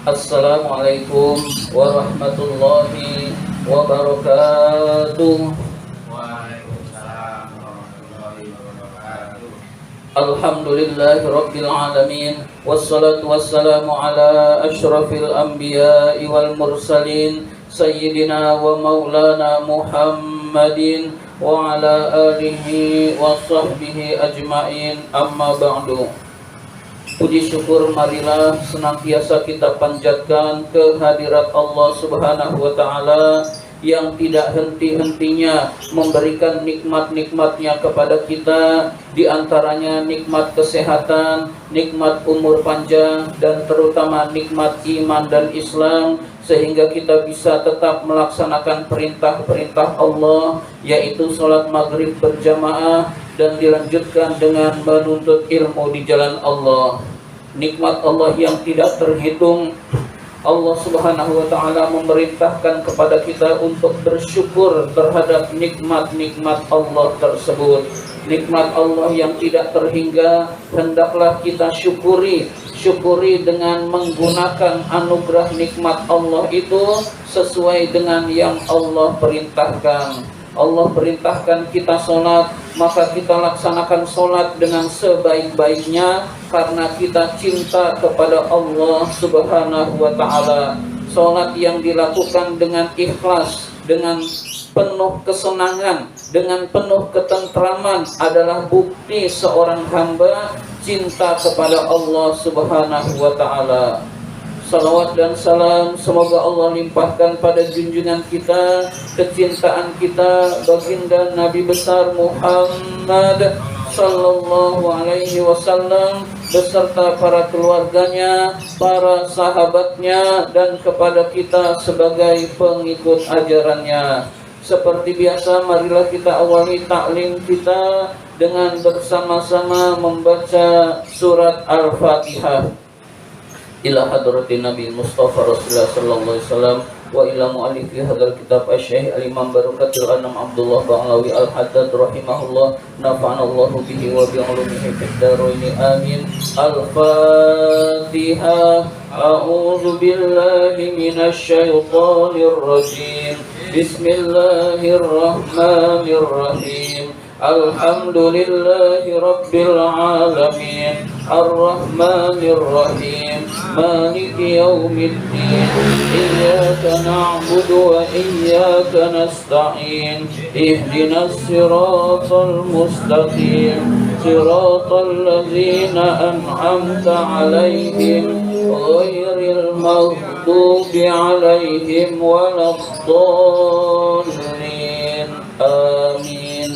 Assalamualaikum warahmatullahi wabarakatuh. Waalaikumsalam warahmatullahi wabarakatuh. Alhamdulillahi rabbil alamin. Wassalatu wassalamu ala asyrafil anbiya'i wal mursalin Sayyidina wa maulana Muhammadin wa ala alihi wa sahbihi ajma'in. Amma ba'du. Puji syukur marilah senantiasa kita panjatkan kehadirat Allah Subhanahu wa Ta'ala yang tidak henti-hentinya memberikan nikmat-nikmatnya kepada kita, di antaranya nikmat kesehatan, nikmat umur panjang, dan terutama nikmat iman dan Islam, sehingga kita bisa tetap melaksanakan perintah-perintah Allah, yaitu sholat maghrib berjamaah dan dilanjutkan dengan menuntut ilmu di jalan Allah. Nikmat Allah yang tidak terhitung. Allah Subhanahu wa Ta'ala memerintahkan kepada kita untuk bersyukur terhadap nikmat-nikmat Allah tersebut. Nikmat Allah yang tidak terhingga hendaklah kita syukuri. Syukuri dengan menggunakan anugerah nikmat Allah itu sesuai dengan yang Allah perintahkan. Allah perintahkan kita sholat, maka kita laksanakan sholat dengan sebaik-baiknya karena kita cinta kepada Allah Subhanahu wa Ta'ala. Sholat yang dilakukan dengan ikhlas, dengan penuh kesenangan, dengan penuh ketentraman adalah bukti seorang hamba cinta kepada Allah Subhanahu wa Ta'ala. Salawat dan salam semoga Allah limpahkan pada junjungan kita, kecintaan kita, baginda Nabi besar Muhammad sallallahu alaihi wasallam beserta para keluarganya, para sahabatnya, dan kepada kita sebagai pengikut ajarannya. Seperti biasa, marilah kita awali taklim kita dengan bersama-sama membaca surat Al-Fatihah. Ila hadratin Nabi Mustafa Rasulullah sallallahu alaihi wasallam wa ila mu'allifi hadzal kitab asy-Syaikh al-Imam Barakatul Anam Abdullah Ba'lawi Al-Haddad rahimahullah, nafa'anallahu bihi wa bi 'ulumihi fid dharain amin. Al-Fatihah. A'udzu billahi minasy syaithanir rajim. Bismillahirrahmanirrahim. Alhamdulillahi rabbil alamin. Ar-Rahmanir Rahim. Maliki yaumiddin. Iyyaka na'budu wa iyyaka nasta'in. Ihdinas siratal mustaqim. Siratal ladzina an'amta 'alaihim ghairil maghdubi 'alaihim waladdallin. Amin.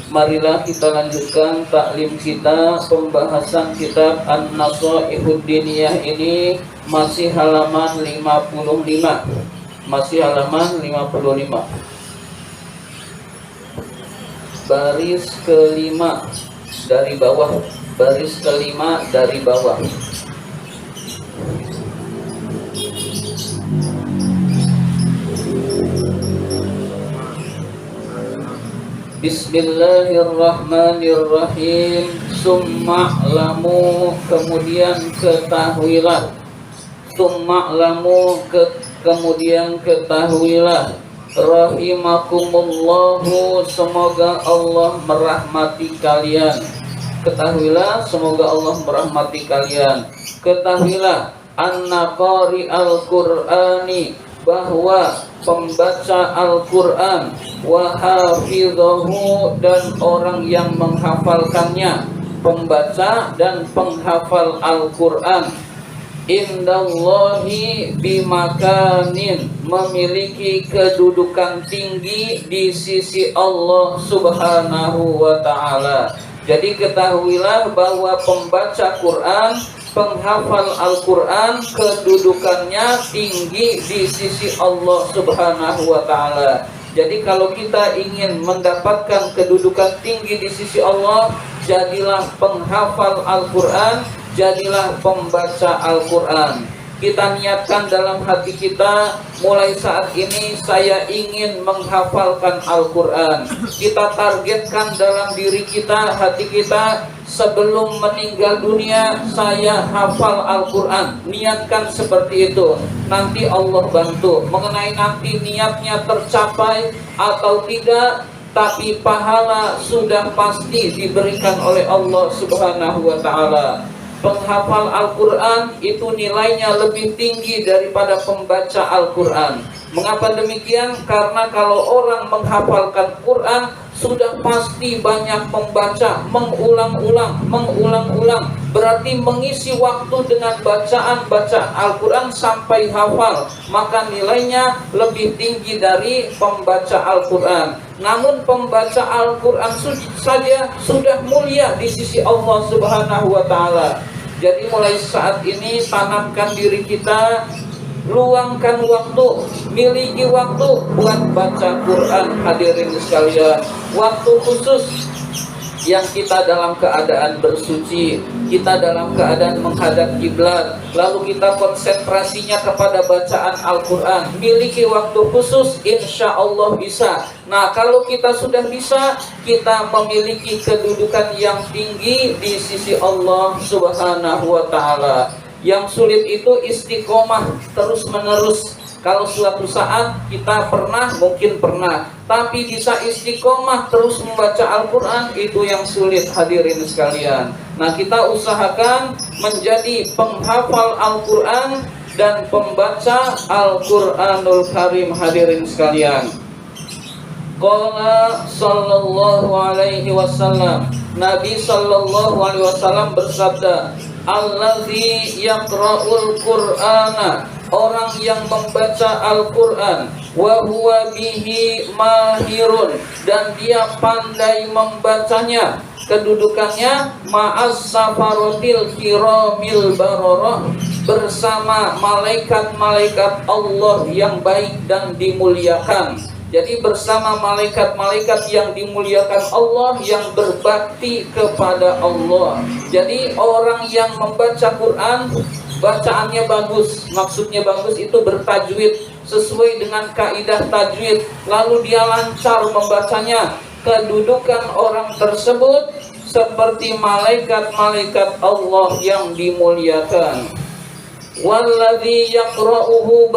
Marilah kita lanjutkan taklim kita, pembahasan kitab An-Nasaihud Diniyah ini masih halaman 55. Masih halaman 55. Baris kelima dari bawah. Baris kelima dari bawah. Bismillahirrahmanirrahim. Summa'lamu, kemudian ketahuilah. Summa'lamu, kemudian ketahuilah. Rahimakumullahu, semoga Allah merahmati kalian. Ketahuilah, semoga Allah merahmati kalian. Ketahuilah, anna qari'al Qur'ani, bahwa pembaca Al-Quran, wa hafidhahu, dan orang yang menghafalkannya, pembaca dan penghafal Al-Quran, indallahi bimakanin, memiliki kedudukan tinggi di sisi Allah Subhanahu wa Ta'ala. Jadi ketahuilah bahwa pembaca Quran, penghafal Al-Quran, kedudukannya tinggi di sisi Allah Subhanahu wa Ta'ala. Jadi kalau kita ingin mendapatkan kedudukan tinggi di sisi Allah, jadilah penghafal Al-Quran, jadilah pembaca Al-Quran. kita niatkan dalam hati kita, mulai saat ini saya ingin menghafalkan Al-Quran. Kita targetkan dalam diri kita, hati kita, sebelum meninggal dunia saya hafal Al-Quran. Niatkan seperti itu. Nanti Allah bantu. Mengenai nanti niatnya tercapai atau tidak, tapi pahala sudah pasti diberikan oleh Allah Subhanahu wa Ta'ala. Penghafal Al-Quran itu nilainya lebih tinggi daripada pembaca Al-Quran. Mengapa demikian? Karena kalau orang menghafalkan Quran, sudah pasti banyak membaca, mengulang-ulang. Berarti mengisi waktu dengan bacaan Al-Quran sampai hafal, maka nilainya lebih tinggi dari pembaca Al-Quran. Namun pembaca Al-Quran saja sudah mulia di sisi Allah Subhanahu wa Ta'ala. Jadi mulai saat ini tanamkan diri kita, luangkan waktu, miliki waktu buat baca Quran, hadirin sekalian. Waktu khusus yang kita dalam keadaan bersuci, kita dalam keadaan menghadap kiblat, lalu kita konsentrasinya kepada bacaan Al-Quran. Miliki waktu khusus, insya Allah bisa. Nah, kalau kita sudah bisa, kita memiliki kedudukan yang tinggi di sisi Allah Subhanahu wa Ta'ala. Yang sulit itu istiqomah terus menerus. Kalau suatu saat kita mungkin pernah, tapi bisa istiqomah terus membaca Al-Quran, itu yang sulit, hadirin sekalian. Nah, kita usahakan menjadi penghafal Al-Quran dan pembaca Al-Quranul Karim, hadirin sekalian. Qala sallallahu alaihi wasallam, Nabi sallallahu alaihi wasallam bersabda, allazi yaqra'ul Qur'ana, orang yang membaca Al-Quran, wa huwa bihi mahirun, dan dia pandai membacanya, kedudukannya ma'as safarotil kiramil bararah, bersama malaikat-malaikat Allah yang baik dan dimuliakan. Jadi bersama malaikat-malaikat yang dimuliakan Allah, yang berbakti kepada Allah. Jadi orang yang membaca Quran, bacaannya bagus. Maksudnya bagus itu bertajwid, sesuai dengan kaidah tajwid, lalu dia lancar membacanya. Kedudukan orang tersebut seperti malaikat-malaikat Allah yang dimuliakan. Walladzi yaqra'uhu,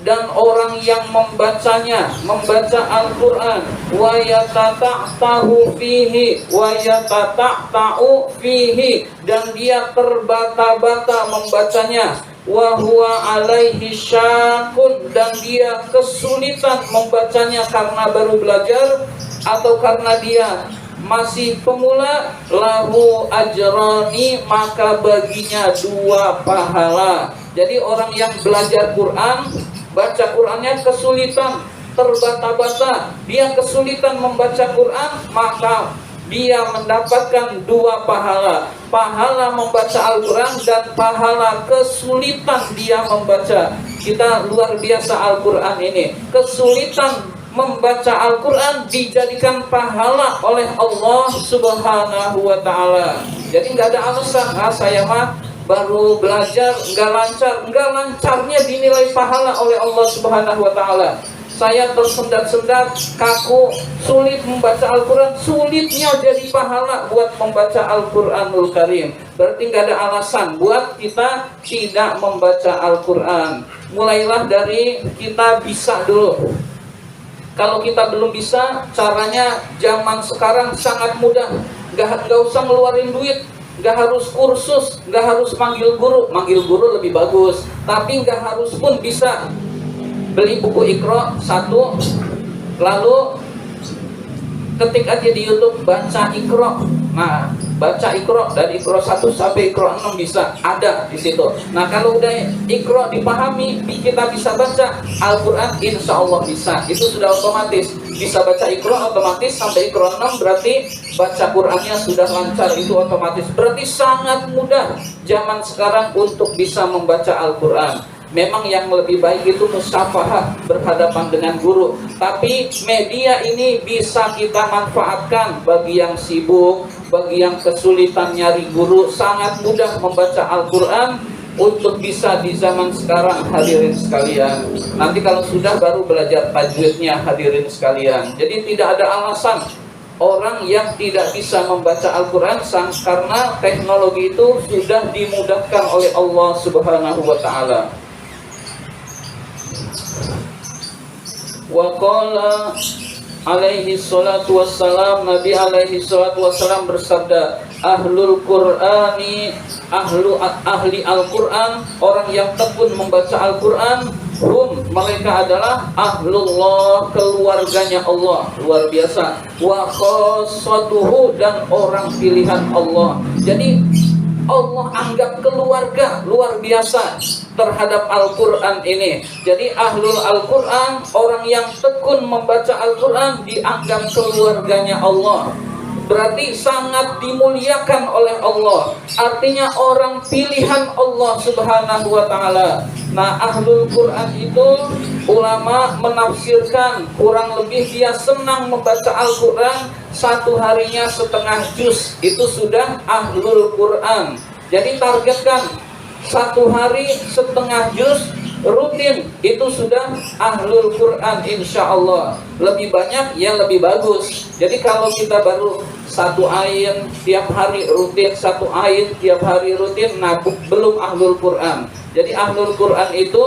dan orang yang membacanya, membaca Al-Quran, wa yatata'tahu fihi, wa yatata'ta'u fihi, dan dia terbata-bata membacanya, wa huwa alaihi syakun, dan dia kesulitan membacanya karena baru belajar atau karena dia masih pemula, lahu ajrani, maka baginya 2 pahala. Jadi orang yang belajar Quran, baca Qurannya kesulitan, terbata-bata, dia kesulitan membaca Quran, maka dia mendapatkan 2 pahala. Pahala membaca Al-Quran dan pahala kesulitan dia membaca. Kita luar biasa Al-Quran ini. Kesulitan membaca Al-Quran dijadikan pahala oleh Allah Subhanahu wa Ta'ala. Jadi nggak ada alasan, saya mah baru belajar nggak lancarnya dinilai pahala oleh Allah Subhanahu wa Ta'ala. Saya tersendat-sendat, kaku, sulit membaca Al-Quran, sulitnya jadi pahala buat membaca Al-Quranul Karim. Berarti nggak ada alasan buat kita tidak membaca Al-Quran. Mulailah dari kita bisa dulu. Kalau kita belum bisa, caranya zaman sekarang sangat mudah. Nggak usah ngeluarin duit, nggak harus kursus, nggak harus manggil guru lebih bagus, tapi nggak harus pun bisa. Beli buku Iqra 1, lalu ketik aja di YouTube, baca Iqra. Nah, baca Iqra dari Iqra 1 sampai Iqra 6 bisa ada di situ. Nah, kalau udah Iqra dipahami, kita bisa baca Al-Quran, insya Allah bisa. Itu sudah otomatis. Bisa baca Iqra otomatis sampai Iqra 6, berarti baca Qurannya sudah lancar, itu otomatis. Berarti sangat mudah zaman sekarang untuk bisa membaca Al-Quran. Memang yang lebih baik itu musafahah, berhadapan dengan guru. Tapi media ini bisa kita manfaatkan bagi yang sibuk, bagi yang kesulitan nyari guru. Sangat mudah membaca Al-Quran untuk bisa di zaman sekarang, hadirin sekalian. Nanti kalau sudah baru belajar tajwidnya, hadirin sekalian. Jadi tidak ada alasan orang yang tidak bisa membaca Al-Quran karena teknologi itu sudah dimudahkan oleh Allah Subhanahu wa ta'ala. Wa qala alaihi salatu wassalam, Nabi alaihi salatu wassalam bersabda, ahlul Qur'ani, ahli Al-Quran, orang yang tekun membaca Al-Quran, hum, mereka adalah ahlullah, keluarganya Allah, luar biasa, wa khassatuhu, dan orang pilihan Allah. Jadi Allah anggap keluarga, luar biasa terhadap Al-Quran ini. Jadi ahlul Al-Quran, orang yang tekun membaca Al-Quran, dianggap keluarganya Allah. Berarti sangat dimuliakan oleh Allah. Artinya orang pilihan Allah Subhanahu wa ta'ala. Nah, ahlul Quran itu ulama menafsirkan kurang lebih dia senang membaca Al-Quran, satu harinya setengah juz, itu sudah ahlul Quran. Jadi targetkan satu hari setengah juz rutin, itu sudah ahlul Quran, insya Allah. Lebih banyak ya lebih bagus. Jadi kalau kita baru satu ain tiap hari rutin, satu ain tiap hari rutin, nah belum ahlul Quran. Jadi ahlul Quran itu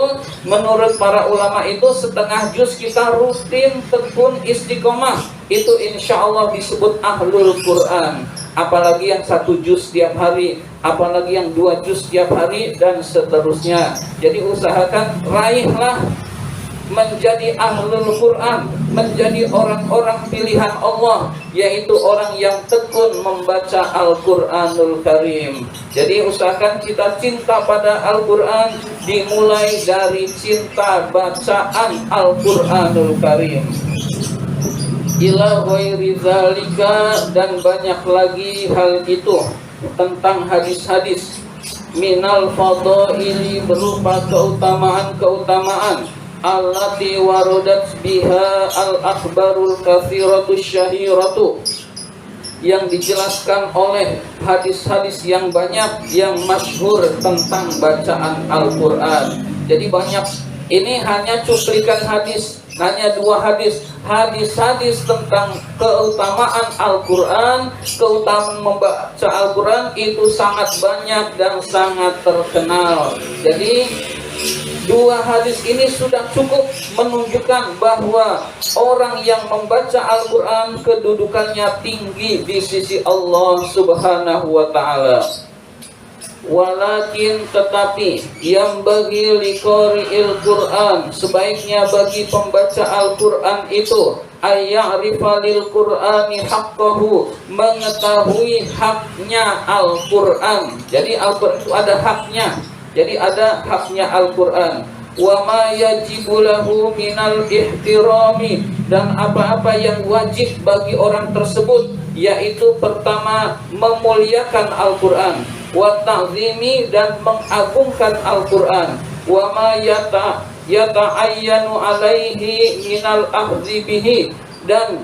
menurut para ulama itu setengah juz kita rutin, tekun, istiqomah, itu insya Allah disebut ahlul Quran. Apalagi yang satu juz tiap hari, apalagi yang 2 juz tiap hari, dan seterusnya. Jadi usahakan raihlah menjadi ahlul Quran, menjadi orang-orang pilihan Allah, yaitu orang yang tekun membaca Al-Quranul Karim. Jadi usahakan kita cinta pada Al-Quran, dimulai dari cinta bacaan Al-Quranul Karim. Ila ghairi zalika, dan banyak lagi hal itu tentang hadis-hadis minal fadaili, berupa keutamaan-keutamaan, allati waradat biha al-akhbarul katsiratu syahiratu, yang dijelaskan oleh hadis-hadis yang banyak, yang masyhur tentang bacaan Al-Quran. Jadi banyak, ini hanya cuplikan hadis, hanya 2 hadis. Hadis-hadis tentang keutamaan Al-Quran, keutamaan membaca Al-Quran itu sangat banyak dan sangat terkenal. Jadi 2 hadis ini sudah cukup menunjukkan bahwa orang yang membaca Al-Quran kedudukannya tinggi di sisi Allah Subhanahu wa ta'ala. Walakin, tetapi, yang bagi liqari'il Quran, sebaiknya bagi pembaca Al-Quran itu ayya'rifa lil Qur'ani haqqahu, mengetahui haknya Al-Quran. Jadi Al-Quran itu ada haknya. Jadi ada haknya Al-Quran. Wa ma yajibu lahu minal ihtirami, dan apa-apa yang wajib bagi orang tersebut, yaitu pertama memuliakan Al-Quran, wa ta'zimi, dan mengagungkan Al-Quran, wa ma yata'ayyanu alaihi minal akhdhi bihi, dan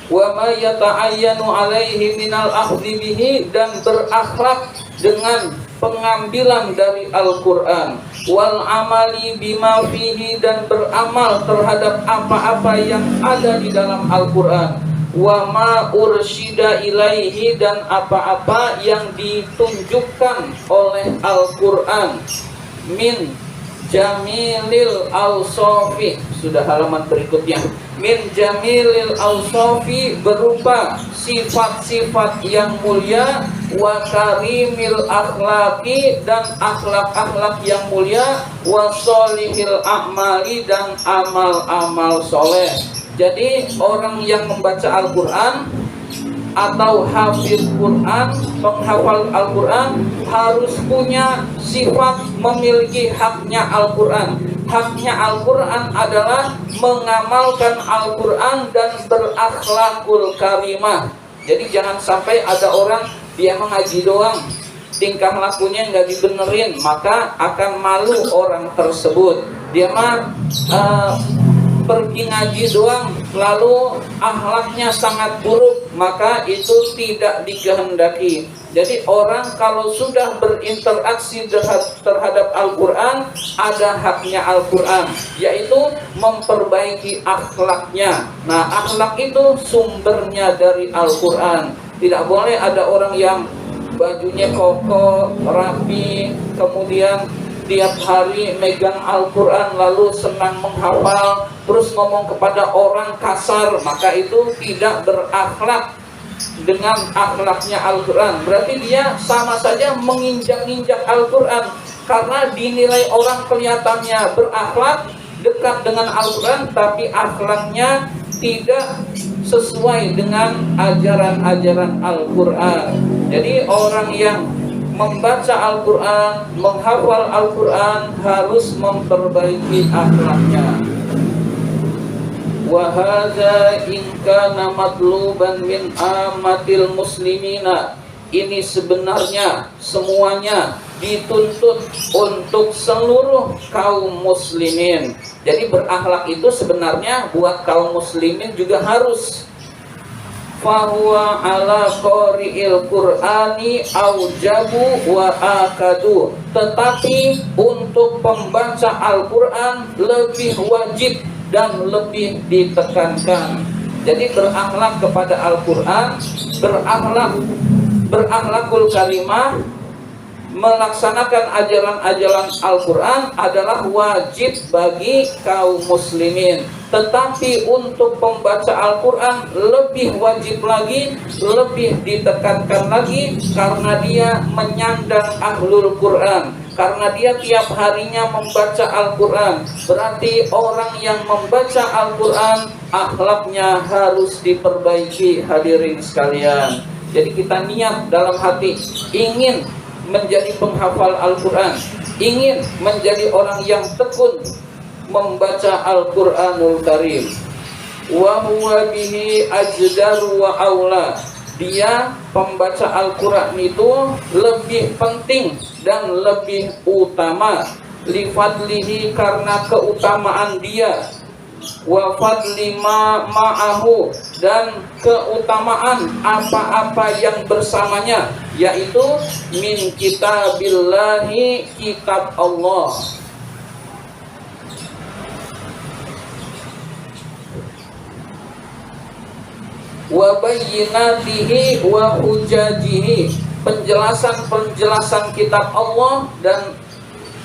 wa ma yata'ayyanu alaihi minal akhdhi bihi, dan berakhlak dengan pengambilan dari Al-Quran, wal amali bima fihi, dan beramal terhadap apa-apa yang ada di dalam Al-Quran, wa ma ursyida ilaihi, dan apa-apa yang ditunjukkan oleh Al-Quran, min jamilil awsafi, sudah halaman berikutnya, min jamilil awsafi, berupa sifat-sifat yang mulia, wa karimil akhlaqi, dan akhlak-akhlak yang mulia, wa sholihil a'mali, dan amal-amal soleh. Jadi orang yang membaca Al-Quran atau hafiz Quran, penghafal Al-Quran, harus punya sifat memiliki haknya Al-Quran. Haknya Al-Quran adalah mengamalkan Al-Quran dan berakhlakul karimah. Jadi jangan sampai ada orang dia mengaji doang, tingkah lakunya nggak dibenerin, maka akan malu orang tersebut. Dia mah pergi ngaji doang lalu akhlaknya sangat buruk, maka itu tidak dikehendaki. Jadi orang kalau sudah berinteraksi terhadap Al-Quran, ada haknya Al-Quran, yaitu memperbaiki akhlaknya. Nah, akhlak itu sumbernya dari Al-Quran. Tidak boleh ada orang yang bajunya kokoh, rapi, kemudian tiap hari megang Al-Quran lalu senang menghafal, terus ngomong kepada orang kasar, maka itu tidak berakhlak dengan akhlaknya Al-Quran. Berarti dia sama saja menginjak-injak Al-Quran, karena dinilai orang kelihatannya berakhlak, dekat dengan Al-Quran, tapi akhlaknya tidak sesuai dengan ajaran-ajaran Al-Quran. Jadi orang yang membaca Al-Quran, menghafal Al-Quran harus memperbaiki akhlaknya. Wa hadza in kana matluban min amatil muslimina. Ini sebenarnya semuanya dituntut untuk seluruh kaum muslimin. Jadi berakhlak itu sebenarnya buat kaum muslimin juga harus. Fahuwa ala qari'il Qur'ani aujabu wa akadu. Tetapi untuk pembaca Al-Quran lebih wajib dan lebih ditekankan. Jadi berakhlak kepada Al-Quran, berakhlakul karimah, melaksanakan ajaran-ajaran Al-Quran adalah wajib bagi kaum muslimin. Tetapi untuk pembaca Al-Quran lebih wajib lagi, lebih ditekankan lagi, karena dia menyandang ahlul Quran, karena dia tiap harinya membaca Al-Quran. Berarti orang yang membaca Al-Quran akhlaknya harus diperbaiki, hadirin sekalian. Jadi kita niat dalam hati ingin menjadi penghafal Al-Quran, ingin menjadi orang yang tekun membaca Al-Quranul Karim. Wa huwa bihi ajdaru wa aula. Dia pembaca Al-Quran itu lebih penting dan lebih utama. Li fadlihi, karena keutamaan dia. Wa fadli ma ma'ahu, dan keutamaan apa-apa yang bersamanya, yaitu min kitabillahi, kitab Allah. Wa bayyinatihi wa hujajihi, penjelasan-penjelasan kitab Allah dan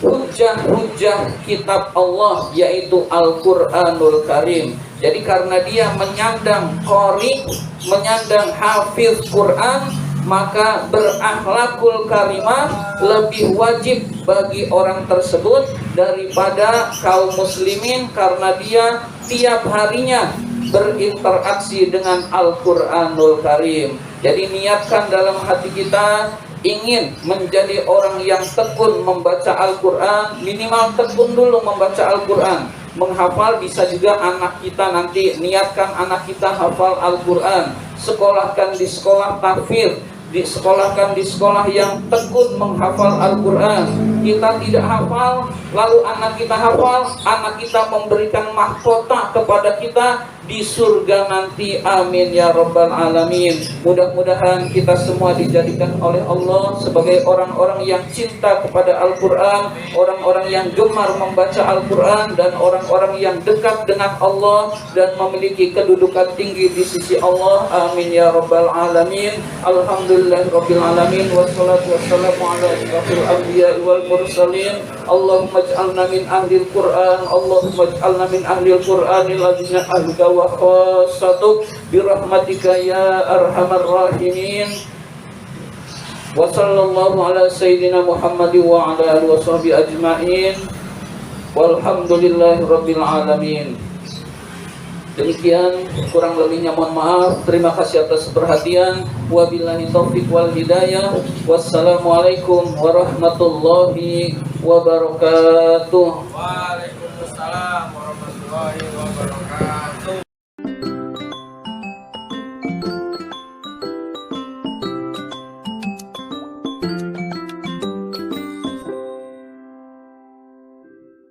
hujah-hujah kitab Allah, yaitu Al-Quranul Karim. Jadi karena dia menyandang qari, menyandang hafiz Quran, maka berakhlakul karimah lebih wajib bagi orang tersebut daripada kaum muslimin, karena dia tiap harinya berinteraksi dengan Al-Quranul Karim. Jadi niatkan dalam hati kita ingin menjadi orang yang tekun membaca Al-Quran. Minimal tekun dulu membaca Al-Quran. Menghafal bisa juga anak kita nanti, niatkan anak kita hafal Al-Quran. Sekolahkan di sekolah tahfidz, disekolahkan di sekolah yang tekun menghafal Al-Quran. Kita tidak hafal, lalu anak kita hafal, anak kita memberikan mahkota kepada kita di surga nanti. Amin ya rabbal alamin. Mudah-mudahan kita semua dijadikan oleh Allah sebagai orang-orang yang cinta kepada Al-Quran, orang-orang yang gemar membaca Al-Quran, dan orang-orang yang dekat dengan Allah dan memiliki kedudukan tinggi di sisi Allah. Amin ya rabbal alamin. Alhamdulillah rabbil alamin. Wassalatu wassalamu ala asyrafil anbiya wal mursalin. Allahumma ij'alna min ahlil Qur'an. Allahumma ij'alna min ahlil Qur'anil ladzina ahluka wa khassatu birahmatika ya arhamar rahimin. Wa sallallahu ala sayyidina Muhammadin wa ala alihi washabihi ajma'in. Walhamdulillahi rabbil alamin. Demikian, kurang lebihnya mohon maaf. Terima kasih atas perhatian. Wabillahi taufiq wal hidayah. Wassalamualaikum warahmatullahi wabarakatuh. Waalaikumsalam warahmatullahi wabarakatuh.